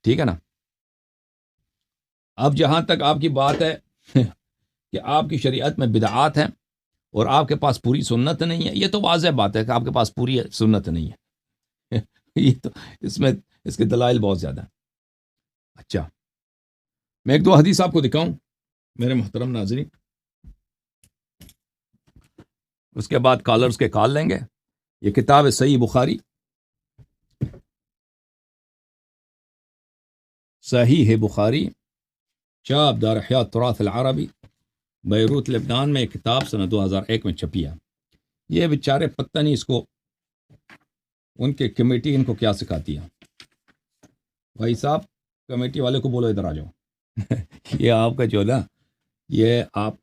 ٹھیک ہے نا. اب جہاں تک آپ کی بات ہے کہ آپ کی شریعت میں بدعات ہیں اور آپ کے پاس پوری سنت نہیں ہے، یہ تو واضح بات ہے کہ آپ کے پاس پوری سنت نہیں ہے. یہ تو اس کے دلائل بہت زیادہ ہیں. اچھا، میں ایک دو حدیث آپ کو دکھاؤں میرے محترم ناظرین، اس کے بعد کالرز کے کال لیں گے. یہ کتاب ہے صحیح بخاری، صحیح ہے بخاری، چاپ دار احیاء تراث العربی، بیروت لبنان میں. ایک کتاب سنہ 2001 میں چھپی ہے. یہ بیچارے پتہ نہیں اس کو ان کے کمیٹی ان کو کیا سکھاتی ہے. بھائی صاحب کمیٹی والے کو بولو ادھر آ جاؤ. یہ آپ کا جو نا، یہ آپ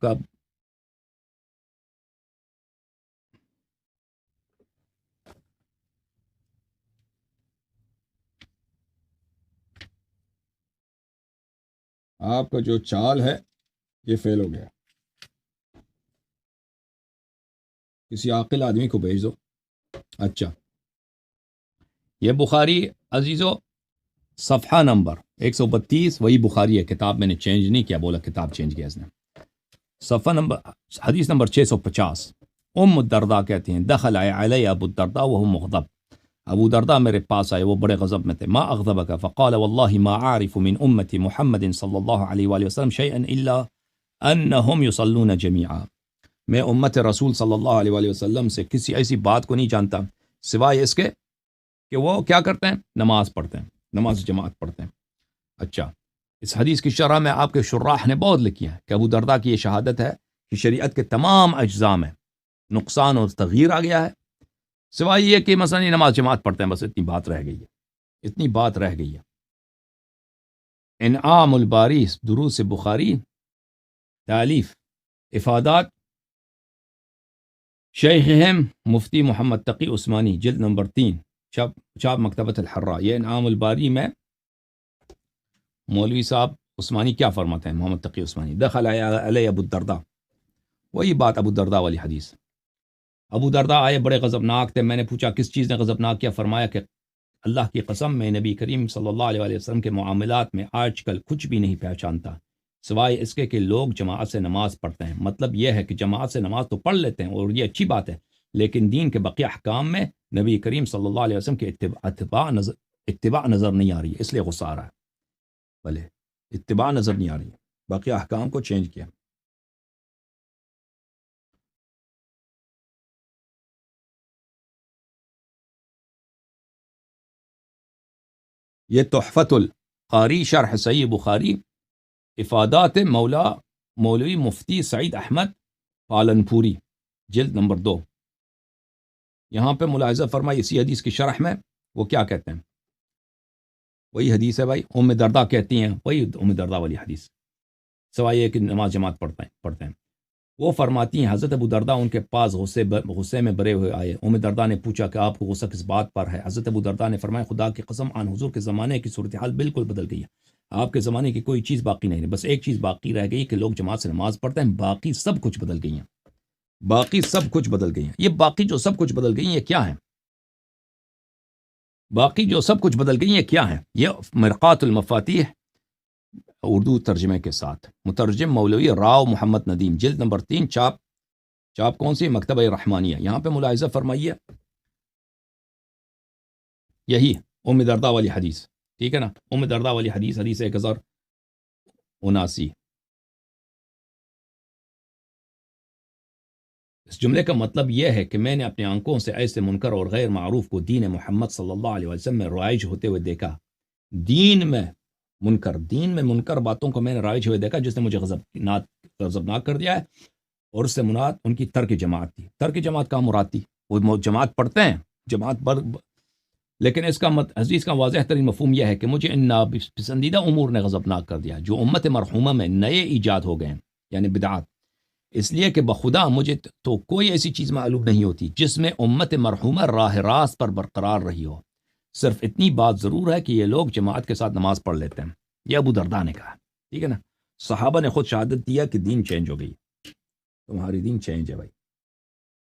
کا جو چال ہے یہ فیل ہو گیا. کسی عاقل آدمی کو بھیج دو. اچھا، یہ بخاری عزیزو صفحہ نمبر 132 وہی بخاری ہے. کتاب میں نے چینج نہیں کیا، بولا کتاب چینج کیا اس نے. صفحہ نمبر، حدیث نمبر 650. ام الدرداء کہتی ہیں دخل علی ابو الدرداء وهو مغضب. ابو درداء میرے پاس آئے، وہ بڑے غضب میں تھے. ما اغضبك؟ فقال والله ما اعرف من امتی محمد صلی اللہ علیہ وآلہ وسلم شيئا الا انهم يصلون جميعا. میں امت رسول صلی اللہ علیہ وآلہ وسلم سے کسی ایسی بات کو نہیں جانتا سوائے اس کے کہ وہ کیا کرتے ہیں، نماز پڑھتے ہیں، نماز جماعت پڑھتے ہیں. اچھا، اس حدیث کی شرح میں آپ کے شراح نے بہت لکھی ہے کہ ابو درداء کی یہ شہادت ہے کہ شریعت کے تمام اجزاء میں نقصان اور تغییر آ گیا ہے، سوائے یہ کہ مثلا یہ نماز جماعت پڑھتے ہیں. بس اتنی بات رہ گئی ہے، اتنی بات رہ گئی ہے. انعام الباری دروس بخاری، تالیف افادات شیخہم مفتی محمد تقی عثمانی، جلد نمبر 3، چاپ مکتبۃ الحراء. یہ انعام الباری میں مولوی صاحب عثمانی کیا فرماتے ہیں، محمد تقی عثمانی. دخل علی ابو الدرداء، وہی بات ابو الدرداء والی حدیث. ابو درداء آئے، بڑے غضبناک تھے. میں نے پوچھا کس چیز نے غضبناک کیا؟ فرمایا کہ اللہ کی قسم میں نبی کریم صلی اللہ علیہ وآلہ وسلم کے معاملات میں آج کل کچھ بھی نہیں پہچانتا سوائے اس کے کہ لوگ جماعت سے نماز پڑھتے ہیں. مطلب یہ ہے کہ جماعت سے نماز تو پڑھ لیتے ہیں اور یہ اچھی بات ہے، لیکن دین کے بقیہ احکام میں نبی کریم صلی اللہ علیہ وسلم کے اتباع نظر نہیں آ رہی ہے، اس لیے غصہ آ رہا ہے. بھلے اتباع نظر نہیں آ رہی ہے، باقی احکام کو چینج کیا. یہ تحفۃ القاری شرح صحیح بخاری، افادات مولوی مفتی سعید احمد پالنپوری، جلد نمبر 2. یہاں پہ ملاحظہ فرمائی اسی حدیث کی شرح میں وہ کیا کہتے ہیں، وہی حدیث ہے بھائی. ام درداء کہتی ہیں، وہی ام درداء والی حدیث، سوائے یہ کہ نماز جماعت پڑھتے ہیں. وہ فرماتی ہیں حضرت ابو درداء ان کے پاس غصے میں بھرے ہوئے آئے. ام درداء نے پوچھا کہ آپ کو غصہ کس بات پر ہے؟ حضرت ابو درداء نے فرمایا خدا کی قسم آن حضور کے زمانے کی صورتحال بالکل بدل گئی ہے. آپ کے زمانے کی کوئی چیز باقی نہیں ہے، بس ایک چیز باقی رہ گئی کہ لوگ جماعت سے نماز پڑھتے ہیں، باقی سب کچھ بدل گئی ہیں. باقی سب کچھ بدل گئی ہیں. یہ باقی جو سب کچھ بدل گئی ہیں یہ کیا ہیں؟ باقی جو سب کچھ بدل گئی ہیں کیا ہیں؟ یہ مرقات المفاتیح اردو ترجمے کے ساتھ، مترجم مولوی راؤ محمد ندیم، جلد نمبر 3، چاپ کون سی؟ مکتبہ رحمانیہ. یہاں پہ ملاحظہ فرمائیے یہی ام درداء والی حدیث، ٹھیک ہے نا. ام درداء والی حدیث 1079. اس جملے کا مطلب یہ ہے کہ میں نے اپنے آنکھوں سے ایسے منکر اور غیر معروف کو دین محمد صلی اللہ علیہ وسلم میں رائج ہوتے ہوئے دیکھا. دین میں منکر باتوں کو میں نے رائج ہوئے دیکھا جس نے مجھے غضبناک کر دیا ہے، اور اس سے مراد ان کی ترک جماعت تھی. ترک جماعت کا مراد تھی وہ جماعت پڑھتے ہیں، لیکن اس کا حدیث کا واضح ترین مفہوم یہ ہے کہ مجھے ان ناپسندیدہ امور نے غضبناک کر دیا جو امت مرحومہ میں نئے ایجاد ہو گئے ہیں، یعنی بدعات. اس لیے کہ بخدا مجھے تو کوئی ایسی چیز معلوم نہیں ہوتی جس میں امت مرحومہ راہ راست پر برقرار رہی ہو. صرف اتنی بات ضرور ہے کہ یہ لوگ جماعت کے ساتھ نماز پڑھ لیتے ہیں. یہ ابو درداء نے کہا، ٹھیک ہے نا. صحابہ نے خود شہادت دیا کہ دین چینج ہو گئی. تمہاری دین چینج ہے بھائی.